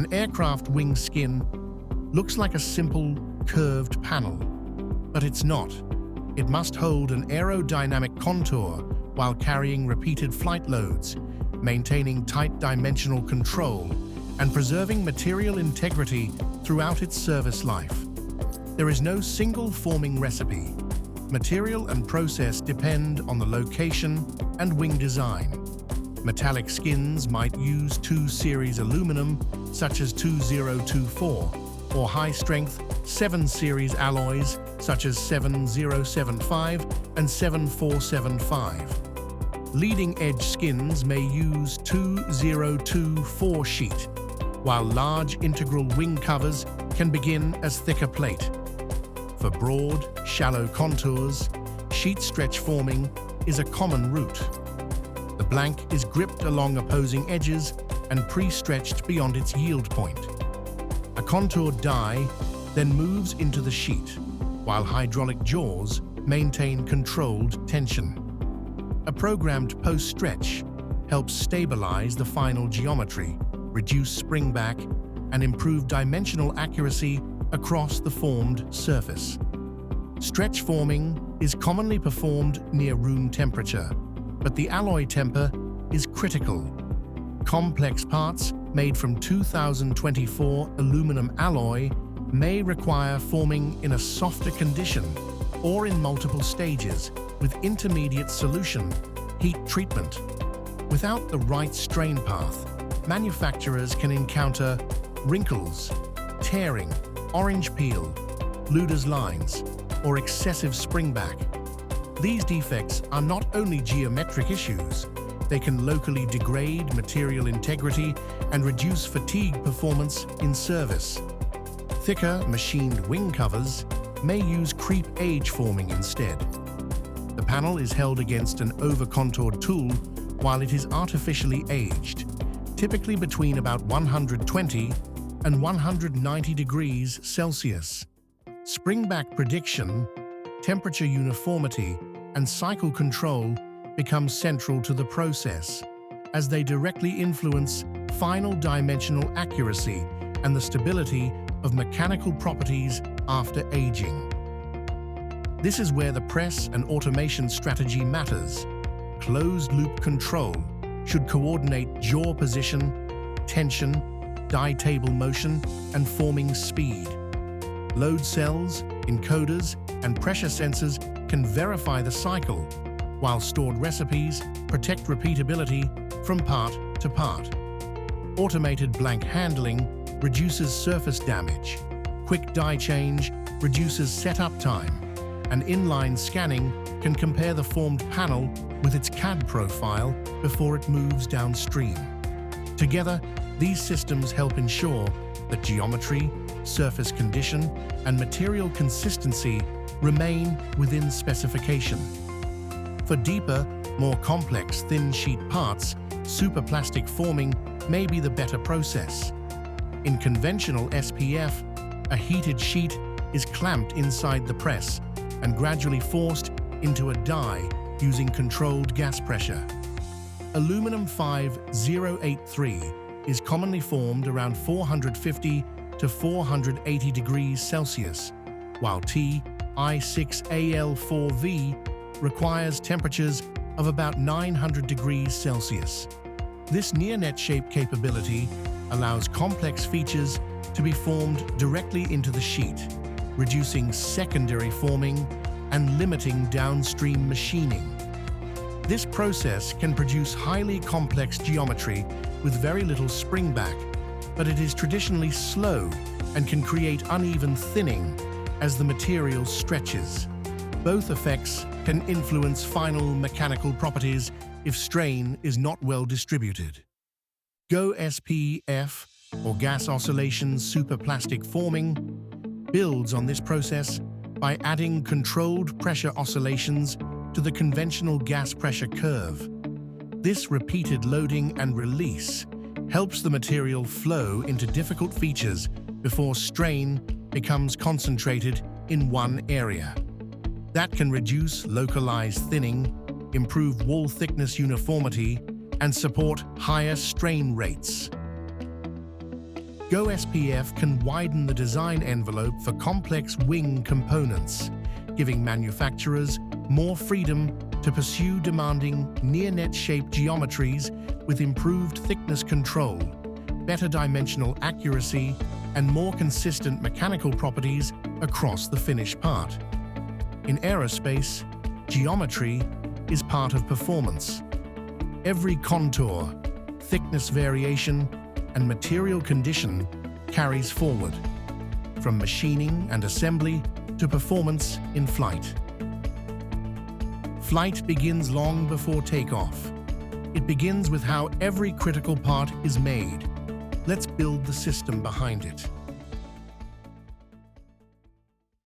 An aircraft wing skin looks like a simple, curved panel, but it's not. It must hold an aerodynamic contour while carrying repeated flight loads, maintaining tight dimensional control, and preserving material integrity throughout its service life. There is no single forming recipe. Material and process depend on the location and wing design. Metallic skins might use 2 series aluminum, such as 2024, or high-strength 7 series alloys, such as 7075 and 7475. Leading-edge skins may use 2024 sheet, while large integral wing covers can begin as thicker plate. For broad, shallow contours, sheet stretch forming is a common route. The blank is gripped along opposing edges and pre-stretched beyond its yield point. A contoured die then moves into the sheet, while hydraulic jaws maintain controlled tension. A programmed post-stretch helps stabilize the final geometry, reduce springback, and improve dimensional accuracy across the formed surface. Stretch forming is commonly performed near room temperature, but the alloy temper is critical. Complex parts made from 2024 aluminum alloy may require forming in a softer condition or in multiple stages with intermediate solution heat treatment. Without the right strain path, manufacturers can encounter wrinkles, tearing, orange peel, Luder's lines, or excessive springback. These defects are not only geometric issues, they can locally degrade material integrity and reduce fatigue performance in service. Thicker machined wing covers may use creep age forming instead. The panel is held against an over-contoured tool while it is artificially aged, typically between about 120 and 190 degrees Celsius. Springback prediction, temperature uniformity, and cycle control become central to the process, as they directly influence final dimensional accuracy and the stability of mechanical properties after aging. This is where the press and automation strategy matters. Closed-loop control should coordinate jaw position, tension, die table motion, and forming speed. Load cells, encoders, and pressure sensors can verify the cycle, while stored recipes protect repeatability from part to part. Automated blank handling reduces surface damage. Quick die change reduces setup time, and inline scanning can compare the formed panel with its CAD profile before it moves downstream. Together, these systems help ensure that geometry, surface condition, and material consistency remain within specification. For deeper, more complex thin sheet parts, superplastic forming may be the better process. In conventional SPF, a heated sheet is clamped inside the press and gradually forced into a die using controlled gas pressure. Aluminum 5083 is commonly formed around 450 to 480 degrees Celsius, while TI6AL4V requires temperatures of about 900 degrees Celsius. This near-net shape capability allows complex features to be formed directly into the sheet, reducing secondary forming and limiting downstream machining. This process can produce highly complex geometry with very little springback, but it is traditionally slow and can create uneven thinning as the material stretches. Both effects can influence final mechanical properties if strain is not well distributed. GO-SPF, or gas oscillation superplastic forming, builds on this process by adding controlled pressure oscillations to the conventional gas pressure curve. This repeated loading and release helps the material flow into difficult features before strain becomes concentrated in one area. That can reduce localized thinning, improve wall thickness uniformity, and support higher strain rates. GO-SPF can widen the design envelope for complex wing components, giving manufacturers more freedom to pursue demanding near-net-shaped geometries with improved thickness control, better dimensional accuracy, and more consistent mechanical properties across the finished part. In aerospace, geometry is part of performance. Every contour, thickness variation, and material condition carries forward, from machining and assembly to performance in flight. Flight begins long before takeoff. It begins with how every critical part is made. Let's build the system behind it.